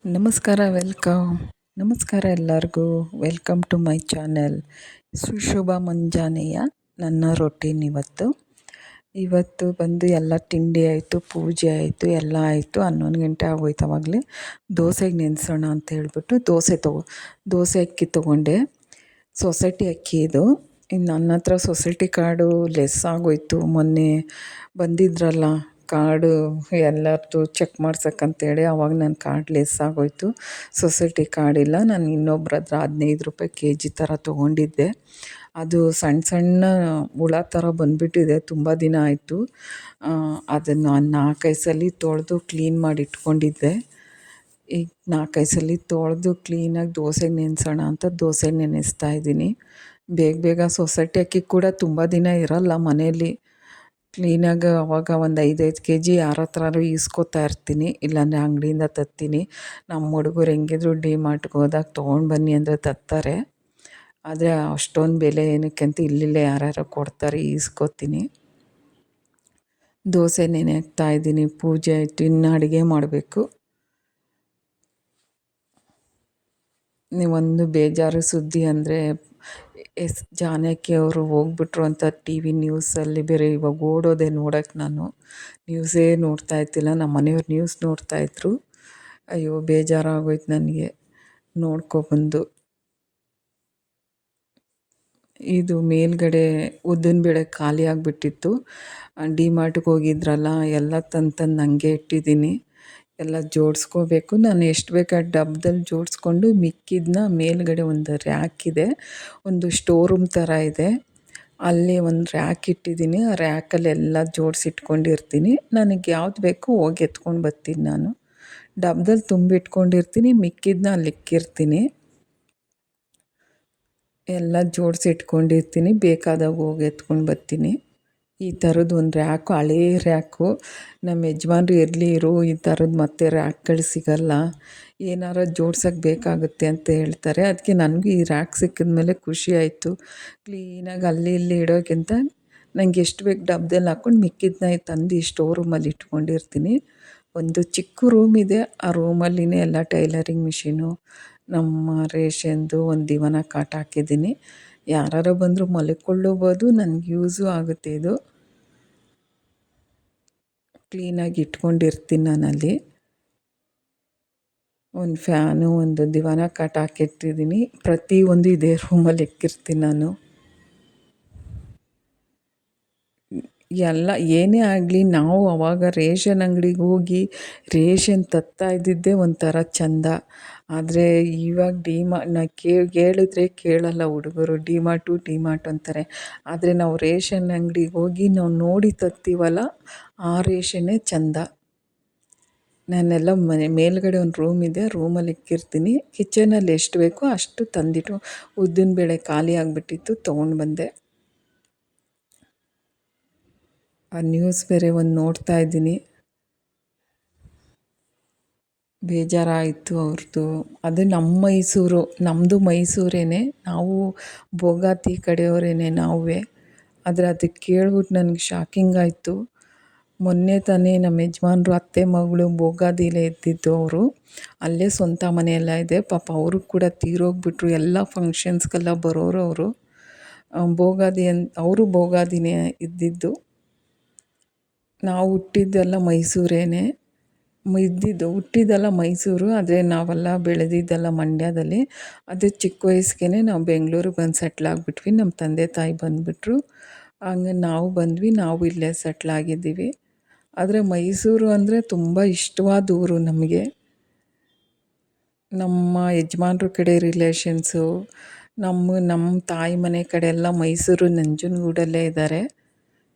ನಮಸ್ಕಾರ, ನಮಸ್ಕಾರ ಎಲ್ಲರಿಗೂ. Welcome to my channel. ಸುಶುಭ ಮುಂಜಾನೆಯ ನನ್ನ ರೊಟೀನ್ ಇವತ್ತು ಬಂದು ಎಲ್ಲ ತಿಂಡಿ ಆಯಿತು, ಪೂಜೆ ಆಯಿತು, ಎಲ್ಲ ಆಯಿತು. 11 ಗಂಟೆ ಆಗೋಯ್ತು. ಆವಾಗಲೇ ದೋಸೆಗೆ ನೆನೆಸೋಣ ಅಂತ ಹೇಳ್ಬಿಟ್ಟು ದೋಸೆ ಅಕ್ಕಿ ತೊಗೊಂಡೆ. ಸೊಸೈಟಿ ಅಕ್ಕಿ ಇದು. ಇನ್ನು ನನ್ನ ಹತ್ರ ಸೊಸೈಟಿ ಕಾರ್ಡು ಲೆಸ್ ಆಗೋಯ್ತು. ಮೊನ್ನೆ ಬಂದಿದ್ರಲ್ಲ ಕಾರ್ಡು ಎಲ್ಲರದ್ದು ಚೆಕ್ ಮಾಡ್ಸೋಕ್ಕಂತೇಳಿ, ಆವಾಗ ನನ್ನ ಕಾರ್ಡ್ ಲೆಸ್ ಆಗೋಯ್ತು. ಸೊಸೈಟಿ ಕಾರ್ಡ್ ಇಲ್ಲ. ನಾನು ಇನ್ನೊಬ್ರ ಹತ್ರ 15 ರೂಪಾಯಿ kg ಥರ ತೊಗೊಂಡಿದ್ದೆ. ಅದು ಸಣ್ಣ ಸಣ್ಣ ಹುಳ ಥರ ಬಂದುಬಿಟ್ಟಿದೆ. ತುಂಬ ದಿನ ಆಯಿತು. ಅದನ್ನು 4-5 ಸಲ ತೊಳೆದು ಕ್ಲೀನ್ ಮಾಡಿ ಇಟ್ಕೊಂಡಿದ್ದೆ. ಈಗ 4-5 ಸಲ ತೊಳೆದು ಕ್ಲೀನಾಗಿ ದೋಸೆಗೆ ನೆನೆಸೋಣ ಅಂತ ದೋಸೆ ನೆನೆಸ್ತಾ ಇದ್ದೀನಿ. ಬೇಗ ಸೊಸೈಟಿ ಅಕ್ಕಿ ಕೂಡ ತುಂಬ ದಿನ ಇರೋಲ್ಲ ಮನೇಲಿ. ಕ್ಲೀನಾಗಿ ಅವಾಗ ಒಂದು 5-5 kg ಯಾರ ಹತ್ರನೂ ಈಸ್ಕೊತಾ ಇರ್ತೀನಿ, ಇಲ್ಲಾಂದರೆ ಅಂಗಡಿಯಿಂದ ತರ್ತೀನಿ. ನಮ್ಮ ಹುಡುಗರು ಹೆಂಗಿದ್ರು ಡಿ-ಮಾರ್ಟ್ಗೆ ಹೋದಾಗ ತೊಗೊಂಡು ಬನ್ನಿ ಅಂದರೆ ತರ್ತಾರೆ. ಆದರೆ ಅಷ್ಟೊಂದು ಬೆಲೆ ಏನಕ್ಕೆ ಅಂತ ಇಲ್ಲಿಲ್ಲೇ ಯಾರ್ಯಾರೋ ಕೊಡ್ತಾರೆ, ಈಸ್ಕೊತೀನಿ. ದೋಸೆ ನೆನೆ ಹಾಕ್ತಾ ಇದ್ದೀನಿ. ಪೂಜೆ ಆಯಿತು, ಇನ್ನು ಅಡುಗೆ ಮಾಡಬೇಕು. ಒಂದು ಬೇಜಾರು ಸುದ್ದಿ ಅಂದರೆ ಜಾನಕಿ ಅವರು ಹೋಗ್ಬಿಟ್ರು ಅಂತ ಟಿ ವಿ ನ್ಯೂಸಲ್ಲಿ ಬೇರೆ ಇವಾಗ ಓಡೋದೆ ನೋಡೋಕ್ಕೆ. ನಾನು ನ್ಯೂಸೇ ನೋಡ್ತಾ ಇದ್ದಿಲ್ಲ. ನಮ್ಮ ಮನೆಯವ್ರು ನ್ಯೂಸ್ ನೋಡ್ತಾಯಿದ್ರು. ಅಯ್ಯೋ ಬೇಜಾರಾಗೋಯ್ತು ನನಗೆ ನೋಡ್ಕೊಬಂದು. ಇದು ಮೇಲ್ಗಡೆ ಉದ್ದಿನಬೇಳೆ ಖಾಲಿ ಆಗಿಬಿಟ್ಟಿತ್ತು. ಡಿ-ಮಾರ್ಟ್ಗೆ ಹೋಗಿದ್ರಲ್ಲ, ಎಲ್ಲ ತಂದು ಹಂಗೆ ಇಟ್ಟಿದ್ದೀನಿ. ಎಲ್ಲ ಜೋಡಿಸ್ಕೋಬೇಕು. ನಾನು ಎಷ್ಟು ಬೇಕು ಆ ಡಬ್ಬದಲ್ಲಿ ಜೋಡಿಸ್ಕೊಂಡು ಮಿಕ್ಕಿದ್ದನ್ನ ಮೇಲ್ಗಡೆ ಒಂದು ರ್ಯಾಕ್ ಇದೆ, ಒಂದು ಸ್ಟೋರ್ ರೂಮ್ ಥರ ಇದೆ, ಅಲ್ಲಿ ಒಂದು ರ್ಯಾಕ್ ಇಟ್ಟಿದ್ದೀನಿ. ಆ ರ್ಯಾಕಲ್ಲಿ ಎಲ್ಲ ಜೋಡಿಸಿಟ್ಕೊಂಡಿರ್ತೀನಿ. ನನಗೆ ಯಾವ್ದು ಬೇಕೋ ಹೋಗಿ ಎತ್ಕೊಂಡು ಬರ್ತೀನಿ. ನಾನು ಡಬ್ಬದಲ್ಲಿ ತುಂಬಿಟ್ಕೊಂಡಿರ್ತೀನಿ, ಮಿಕ್ಕಿದ್ದನ್ನ ಅಲ್ಲಿ ಇಕ್ಕಿರ್ತೀನಿ. ಎಲ್ಲ ಜೋಡಿಸಿಟ್ಕೊಂಡಿರ್ತೀನಿ, ಬೇಕಾದಾಗ ಹೋಗಿ ಎತ್ಕೊಂಡು ಬರ್ತೀನಿ. ಈ ಥರದ್ದು ಒಂದು ರ್ಯಾಕು, ಹಳೇ ರ್ಯಾಕು. ನಮ್ಮ ಯಜಮಾನ್ರು ಇರಲಿ ಇರು, ಈ ಥರದ್ದು ಮತ್ತೆ ರ್ಯಾಕ್ಗಳು ಸಿಗೋಲ್ಲ, ಏನಾರ ಜೋಡ್ಸೋಕ್ಕೆ ಬೇಕಾಗುತ್ತೆ ಅಂತ ಹೇಳ್ತಾರೆ. ಅದಕ್ಕೆ ನನಗೂ ಈ ರ್ಯಾಕ್ ಸಿಕ್ಕಿದ ಮೇಲೆ ಖುಷಿ ಆಯಿತು. ಕ್ಲೀನಾಗಿ ಅಲ್ಲಿ ಇಲ್ಲಿ ಇಡೋಕ್ಕಿಂತ ನನಗೆ ಎಷ್ಟು ಬೇಕು ಡಬ್ಬದಲ್ಲಿ ಹಾಕ್ಕೊಂಡು ಮಿಕ್ಕಿದ್ದನ್ನ ತಂದು ಈ ಸ್ಟೋರ್ ರೂಮಲ್ಲಿ ಇಟ್ಕೊಂಡಿರ್ತೀನಿ. ಒಂದು ಚಿಕ್ಕ ರೂಮ್ ಇದೆ. ಆ ರೂಮಲ್ಲಿನೇ ಎಲ್ಲ ಟೈಲರಿಂಗ್ ಮಿಷಿನು, ನಮ್ಮ ರೇಷನ್ದು ಒಂದು ದಿವಾನ ಕಾಟ್ ಹಾಕಿದ್ದೀನಿ. ಯಾರಾರ ಬಂದರೂ ಮಲ್ಕೊಳ್ಳಬೋದು, ನನಗೆ ಯೂಸು ಆಗುತ್ತೆ. ಇದು ಕ್ಲೀನಾಗಿ ಇಟ್ಕೊಂಡಿರ್ತೀನಿ ನಾನಲ್ಲಿ. ಒಂದು ಫ್ಯಾನು, ಒಂದು ದಿವಾನ ಕಾಟ್ ಹಾಕಿಟ್ಟಿದ್ದೀನಿ. ಪ್ರತಿಯೊಂದು ಇದೇ ರೂಮಲ್ಲಿ ಇಕ್ಕಿರ್ತೀನಿ ನಾನು. ಎಲ್ಲ ಏನೇ ಆಗಲಿ, ನಾವು ಆವಾಗ ರೇಷನ್ ಅಂಗಡಿಗೆ ಹೋಗಿ ರೇಷನ್ ತರ್ತಾ ಇದ್ದಿದ್ದೇ ಒಂಥರ ಚೆಂದ. ಆದರೆ ಇವಾಗ ನಾ ಹೇಳಿದ್ರೆ ಕೇಳಲ್ಲ ಹುಡುಗರು. ಡಿ-ಮಾರ್ಟ್ ಅಂತಾರೆ. ಆದರೆ ನಾವು ರೇಷನ್ ಅಂಗಡಿಗೆ ಹೋಗಿ ನಾವು ನೋಡಿ ತರ್ತೀವಲ್ಲ, ಆ ರೇಷನ್ನೇ ಚೆಂದ. ನಾನೆಲ್ಲ ಮೇಲ್ಗಡೆ ಒಂದು ರೂಮ್ ಇದೆ, ರೂಮಲ್ಲಿ ಇಕ್ಕಿರ್ತೀನಿ. ಕಿಚನಲ್ಲಿ ಎಷ್ಟು ಬೇಕೋ ಅಷ್ಟು ತಂದಿಟ್ಟು, ಉದ್ದಿನಬೇಳೆ ಖಾಲಿ ಆಗಿಬಿಟ್ಟಿತ್ತು, ತೊಗೊಂಡು ಬಂದೆ. ಆ ನ್ಯೂಸ್ ಬೇರೆ ಒಂದು ನೋಡ್ತಾ ಇದ್ದೀನಿ, ಬೇಜಾರಾಯಿತು ಅವ್ರದ್ದು. ಅದು ನಮ್ಮ ಮೈಸೂರು, ನಮ್ಮದು ಮೈಸೂರೇನೆ, ನಾವು ಭೋಗಾತಿ ಕಡೆಯವರೇನೆ ನಾವೇ. ಆದರೆ ಅದಕ್ಕೆ ಕೇಳ್ಬಿಟ್ಟು ನನಗೆ ಶಾಕಿಂಗ್ ಆಯಿತು. ಮೊನ್ನೆ ತಾನೇ ನಮ್ಮ ಯಜಮಾನ್ರು ಅತ್ತೆ ಮಗಳು ಭೋಗಾದಿಲೇ ಇದ್ದಿದ್ದು. ಅವರು ಅಲ್ಲೇ ಸ್ವಂತ ಮನೆಯೆಲ್ಲ ಇದೆ. ಪಾಪ ಅವರು ಕೂಡ ತೀರೋಗ್ಬಿಟ್ರು. ಎಲ್ಲ ಫಂಕ್ಷನ್ಸ್ಗೆಲ್ಲ ಬರೋರು ಅವರು. ಅವರು ಭೋಗಾದಿನೇ ಇದ್ದಿದ್ದು. ನಾವು ಹುಟ್ಟಿದ್ದೆಲ್ಲ ಮೈಸೂರೇನೆ, ಹುಟ್ಟಿದ್ದೆಲ್ಲ ಮೈಸೂರು. ಆದರೆ ನಾವೆಲ್ಲ ಬೆಳೆದಿದ್ದೆಲ್ಲ ಮಂಡ್ಯದಲ್ಲಿ. ಅದೇ ಚಿಕ್ಕ ವಯಸ್ಸಿಗೆ ನಾವು ಬೆಂಗಳೂರಿಗೆ ಬಂದು ಸೆಟ್ಲಾಗ್ಬಿಟ್ವಿ. ನಮ್ಮ ತಂದೆ ತಾಯಿ ಬಂದುಬಿಟ್ರು. ಹಂಗೆ ನಾವು ಬಂದ್ವಿ, ನಾವು ಇಲ್ಲೇ ಸೆಟ್ಲಾಗಿದ್ದೀವಿ. ಆದರೆ ಮೈಸೂರು ಅಂದರೆ ತುಂಬ ಇಷ್ಟವಾದ ಊರು ನಮಗೆ. ನಮ್ಮ ಯಜಮಾನ್ರ ಕಡೆ ರಿಲೇಷನ್ಸು, ನಮ್ಮ ತಾಯಿ ಮನೆ ಕಡೆ ಎಲ್ಲ ಮೈಸೂರು ನಂಜನಗೂಡಲ್ಲೇ ಇದ್ದಾರೆ.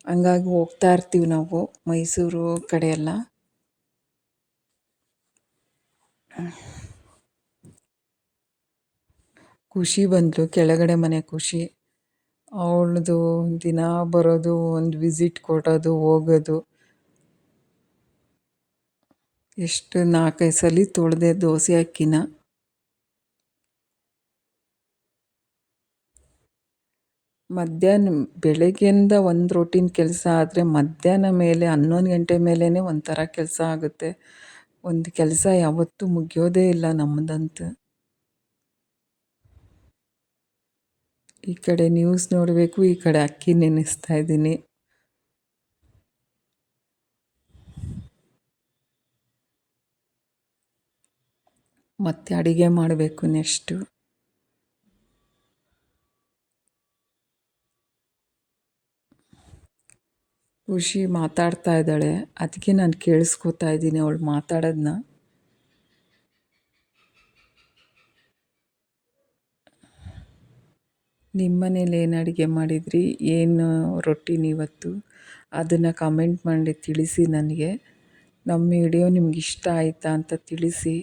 ಹಂಗಾಗಿ ಹೋಗ್ತಾ ಇರ್ತೀವಿ ನಾವು ಮೈಸೂರು ಕಡೆ ಎಲ್ಲ. ಖುಷಿ ಬಂದಳು, ಕೆಳಗಡೆ ಮನೆ ಖುಷಿ. ಅವಳದು ದಿನ ಬರೋದು, ಒಂದು ವಿಸಿಟ್ ಕೊಡೋದು, ಹೋಗೋದು. ಎಷ್ಟು 4-5 ಸಲ ತೊಳೆದೆ ದೋಸೆ ಅಕ್ಕಿನ. ಮಧ್ಯಾಹ್ನ ಬೆಳಗ್ಗೆಯಿಂದ ಒಂದು ರೊಟೀನ್ ಕೆಲಸ ಆದರೆ ಮಧ್ಯಾಹ್ನ ಮೇಲೆ 11 ಗಂಟೆ ಮೇಲೇ ಒಂಥರ ಕೆಲಸ ಆಗುತ್ತೆ. ಒಂದು ಕೆಲಸ ಯಾವತ್ತೂ ಮುಗಿಯೋದೇ ಇಲ್ಲ ನಮ್ಮದಂತೂ. ಈ ಕಡೆ ನ್ಯೂಸ್ ನೋಡಬೇಕು, ಈ ಕಡೆ ಅಕ್ಕಿ ನೆನೆಸ್ತಾ ಇದ್ದೀನಿ. ಮತ್ತೆ ಅಡುಗೆ ಮಾಡಬೇಕು ನೆಕ್ಸ್ಟು. ಖುಷಿ ಮಾತಾಡ್ತಾ ಇದ್ದಾಳೆ, ಅದಕ್ಕೆ ನಾನು ಕೇಳಿಸ್ಕೊತಾ ಇದ್ದೀನಿ ಅವಳು ಮಾತಾಡೋದನ್ನ. ನಿಮ್ಮ ಮನೇಲಿ ಏನು ಅಡುಗೆ ಮಾಡಿದ್ರಿ, ಏನು ರೊಟ್ಟಿನ ಇವತ್ತು, ಅದನ್ನು ಕಮೆಂಟ್ ಮಾಡಿ ತಿಳಿಸಿ ನನಗೆ. ನಮ್ಮ ವಿಡಿಯೋ ನಿಮ್ಗೆ ಇಷ್ಟ ಆಯಿತಾ ಅಂತ ತಿಳಿಸಿ.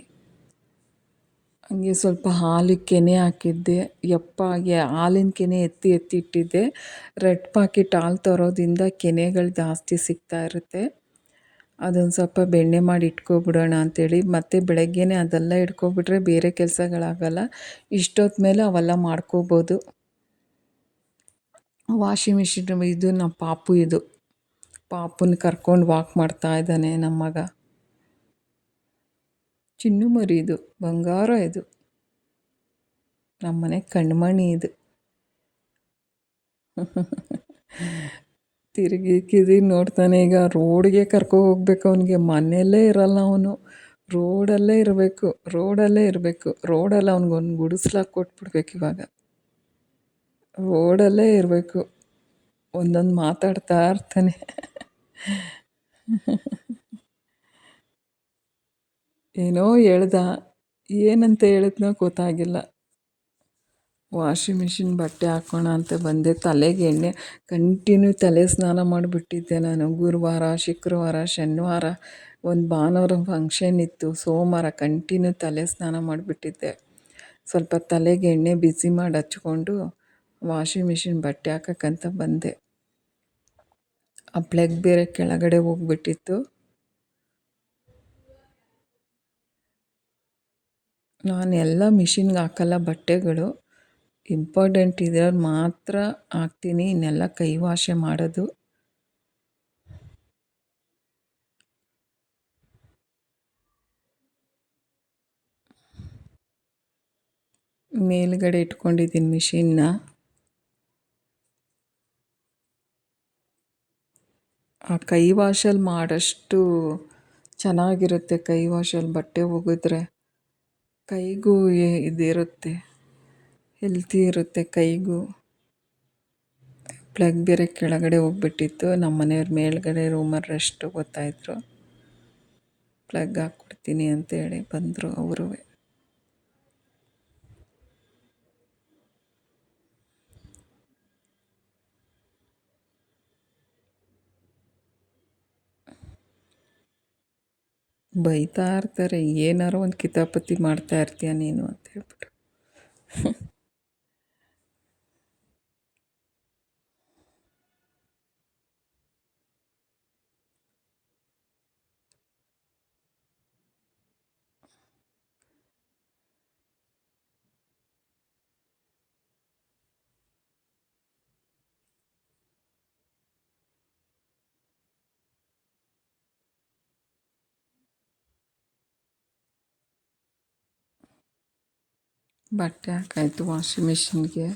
ಹಂಗೆ ಸ್ವಲ್ಪ ಹಾಲು ಕೆನೆ ಹಾಕಿದ್ದೆ, ಯಪ್ಪಾಗೆ ಹಾಲಿನ ಕೆನೆ ಎತ್ತಿ ಎತ್ತಿ ಇಟ್ಟಿದ್ದೆ. ರೆಡ್ ಪಾಕೆಟ್ ಹಾಲು ತರೋದ್ರಿಂದ ಕೆನೆಗಳು ಜಾಸ್ತಿ ಸಿಗ್ತಾ ಇರುತ್ತೆ. ಅದೊಂದು ಸ್ವಲ್ಪ ಬೆಣ್ಣೆ ಮಾಡಿ ಇಟ್ಕೊಬಿಡೋಣ ಅಂಥೇಳಿ, ಮತ್ತು ಬೆಳಗ್ಗೆನೇ ಅದೆಲ್ಲ ಇಟ್ಕೊಬಿಟ್ರೆ ಬೇರೆ ಕೆಲಸಗಳಾಗಲ್ಲ. ಇಷ್ಟೊತ್ತು ಮೇಲೆ ಅವೆಲ್ಲ ಮಾಡ್ಕೋಬೋದು. ವಾಷಿಂಗ್ ಮಿಷಿನ್ ಇದು ನಮ್ಮ ಪಾಪು, ಇದು ಪಾಪುನ ಕರ್ಕೊಂಡು ವಾಕ್ ಮಾಡ್ತಾ ಇದ್ದಾನೆ ನಮ್ಮ ಮಗ. ಚಿನ್ನು ಮರಿ ಇದು, ಬಂಗಾರ ಇದು, ನಮ್ಮನೆ ಕಣ್ಮಣಿ ಇದು. ತಿರುಗಿ ನೋಡ್ತಾನೆ. ಈಗ ರೋಡ್ಗೆ ಹೋಗ್ಬೇಕು ಅವನಿಗೆ, ಮನೆಯಲ್ಲೇ ಇರಲ್ಲ ಅವನು, ರೋಡಲ್ಲೇ ಇರಬೇಕು, ರೋಡಲ್ಲಿ ಅವ್ನಿಗೊಂದು ಗುಡಿಸ್ಲಾಕ್ ಕೊಟ್ಬಿಡ್ಬೇಕು ಇವಾಗ. ರೋಡಲ್ಲೇ ಇರಬೇಕು, ಒಂದೊಂದು ಮಾತಾಡ್ತಾ ಇರ್ತಾನೆ. ಏನೋ ಹೇಳ್ದ, ಏನಂತ ಹೇಳಿದ್ನೋ ಗೊತ್ತಾಗಿಲ್ಲ. ವಾಷಿಂಗ್ ಮಿಷಿನ್ ಬಟ್ಟೆ ಹಾಕೋಣ ಅಂತ ಬಂದೆ. ತಲೆಗೆ ಎಣ್ಣೆ ಕಂಟಿನ್ಯೂ ತಲೆ ಸ್ನಾನ ಮಾಡಿಬಿಟ್ಟಿದ್ದೆ ನಾನು. ಗುರುವಾರ, ಶುಕ್ರವಾರ, ಶನಿವಾರ, ಒಂದು ಭಾನುವಾರ ಫಂಕ್ಷನ್ ಇತ್ತು, ಸೋಮವಾರ ಕಂಟಿನ್ಯೂ ತಲೆ ಸ್ನಾನ ಮಾಡಿಬಿಟ್ಟಿದ್ದೆ. ಸ್ವಲ್ಪ ತಲೆಗೆ ಎಣ್ಣೆ ಬಿಸಿ ಮಾಡಿ ಹಚ್ಕೊಂಡು ವಾಷಿಂಗ್ ಮಿಷಿನ್ ಬಟ್ಟೆ ಹಾಕಕ್ಕಂತ ಬಂದೆ. ಆ ಪ್ಲಗ್ ಬೇರೆ ಕೆಳಗಡೆ ಹೋಗ್ಬಿಟ್ಟಿತ್ತು. ನಾನು ಎಲ್ಲ ಮಿಷಿನ್ಗೆ ಹಾಕಲ್ಲ ಬಟ್ಟೆಗಳು, ಇಂಪಾರ್ಟೆಂಟ್ ಇದ್ರಲ್ಲಿ ಮಾತ್ರ ಹಾಕ್ತೀನಿ, ಇನ್ನೆಲ್ಲ ಕೈ ವಾಶೆ ಮಾಡೋದು. ಮೇಲ್ಗಡೆ ಇಟ್ಕೊಂಡಿದ್ದೀನಿ ಮಿಷಿನ್ನ. ಆ ಕೈ ವಾಶಲ್ಲಿ ಮಾಡೋಷ್ಟು ಚೆನ್ನಾಗಿರುತ್ತೆ. ಕೈ ವಾಶಲ್ಲಿ ಬಟ್ಟೆ ಒಗೆದ್ರೆ ಕೈಗೂ ಇದಿರುತ್ತೆ, ಹೆಲ್ತಿ ಇರುತ್ತೆ ಕೈಗೂ. ಪ್ಲಗ್ ಬೇರೆ ಕೆಳಗಡೆ ಹೋಗ್ಬಿಟ್ಟಿತ್ತು. ನಮ್ಮ ಮನೆಯವ್ರ ಮೇಲ್ಗಡೆ ರೂಮಲ್ಲಿ ರೆಸ್ಟ್ ತಗೋತಾಯಿದ್ರು. ಪ್ಲಗ್ ಹಾಕ್ಬಿಡ್ತೀನಿ ಅಂತೇಳಿ ಬಂದರು ಅವರು. ಬೈತಾ ಇರ್ತಾರೆ, ಏನಾರು ಒಂದು ಕಿತಾಪತಿ ಮಾಡ್ತಾ ಇರ್ತೀಯ ನೀನು ಅಂತ ಹೇಳ್ಬಿಟ್ಟು. ಬಟ್ಟೆ ಹಾಕಾಯ್ತು ವಾಷಿಂಗ್ ಮಿಷಿನ್ಗೆ.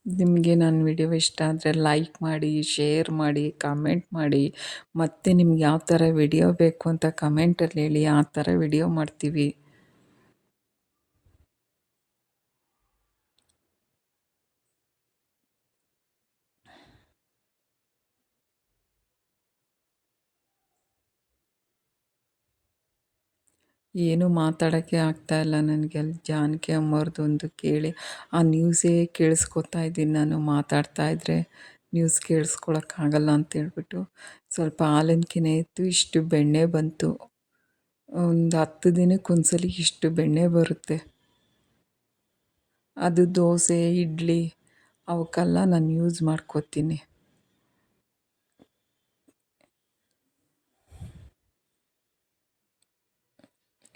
ನಿಮಗೆ ನನ್ನ ವಿಡಿಯೋ ಇಷ್ಟ ಆದರೆ ಲೈಕ್ ಮಾಡಿ, ಶೇರ್ ಮಾಡಿ, ಕಮೆಂಟ್ ಮಾಡಿ. ಮತ್ತು ನಿಮ್ಗೆ ಯಾವ ಥರ ವಿಡಿಯೋ ಬೇಕು ಅಂತ ಕಮೆಂಟಲ್ಲಿ ಹೇಳಿ, ಆ ಥರ ವಿಡಿಯೋ ಮಾಡ್ತೀವಿ. ಏನೂ ಮಾತಾಡೋಕ್ಕೆ ಆಗ್ತಾಯಿಲ್ಲ ನನಗೆ. ಅಲ್ಲಿ ಜಾನಕಿ ಅಮ್ಮವ್ರದ್ದೊಂದು ಕೇಳಿ ಆ ನ್ಯೂಸೇ ಕೇಳಿಸ್ಕೊತಾ ಇದ್ದೀನಿ ನಾನು. ಮಾತಾಡ್ತಾ ಇದ್ದರೆ ನ್ಯೂಸ್ ಕೇಳಿಸ್ಕೊಳಕ್ಕಾಗಲ್ಲ ಅಂತೇಳ್ಬಿಟ್ಟು ಸ್ವಲ್ಪ ಹಾಲಿನ ಕೆನೆ ಇತ್ತು, ಇಷ್ಟು ಬೆಣ್ಣೆ ಬಂತು. ಒಂದು 10 ದಿನಕ್ಕೊಂದ್ಸಲಿ ಇಷ್ಟು ಬೆಣ್ಣೆ ಬರುತ್ತೆ. ಅದು ದೋಸೆ, ಇಡ್ಲಿ ಅವಕ್ಕೆಲ್ಲ ನಾನು ಯೂಸ್ ಮಾಡ್ಕೋತೀನಿ.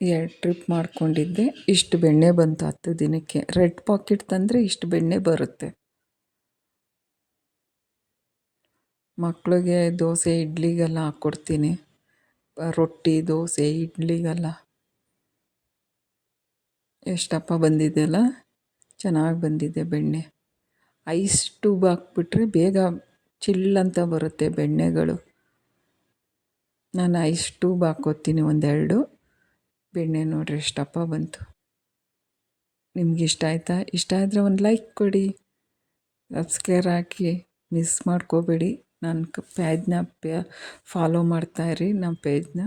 2 ಟ್ರಿಪ್ ಮಾಡ್ಕೊಂಡಿದ್ದೆ, ಇಷ್ಟು ಬೆಣ್ಣೆ ಬಂತು 10 ದಿನಕ್ಕೆ. ರೆಡ್ ಪಾಕೆಟ್ ತಂದರೆ ಇಷ್ಟು ಬೆಣ್ಣೆ ಬರುತ್ತೆ. ಮಕ್ಳಿಗೆ ದೋಸೆ ಇಡ್ಲಿಗೆಲ್ಲ ಹಾಕ್ಕೊಡ್ತೀನಿ. ರೊಟ್ಟಿ ದೋಸೆ ಇಡ್ಲಿಗೆಲ್ಲ ಎಷ್ಟಪ್ಪ ಬಂದಿದೆಯಲ್ಲ, ಚೆನ್ನಾಗಿ ಬಂದಿದೆ ಬೆಣ್ಣೆ. ಐಸ್ ಟ್ಯೂಬ್ ಹಾಕ್ಬಿಟ್ರೆ ಬೇಗ ಚಿಲ್ ಅಂತ ಬರುತ್ತೆ ಬೆಣ್ಣೆಗಳು. ನಾನು ಐಸ್ ಟ್ಯೂಬ್ ಹಾಕ್ಕೋತೀನಿ ಒಂದೆರಡು. ಬೆಣ್ಣೆ ನೋಡಿರಿ ಎಷ್ಟಪ್ಪ ಬಂತು. ನಿಮ್ಗೆ ಇಷ್ಟ ಆಯಿತಾ? ಇಷ್ಟ ಆದರೆ ಒಂದು ಲೈಕ್ ಕೊಡಿ, ಸಬ್ಸ್ಕ್ರೈಬ್ ಹಾಕಿ, ಮಿಸ್ ಮಾಡ್ಕೋಬೇಡಿ. ನನ್ನ ಪೇಜ್ನ ಫಾಲೋ ಮಾಡ್ತಾಯಿರಿ ನಮ್ಮ ಪೇಜ್ನ.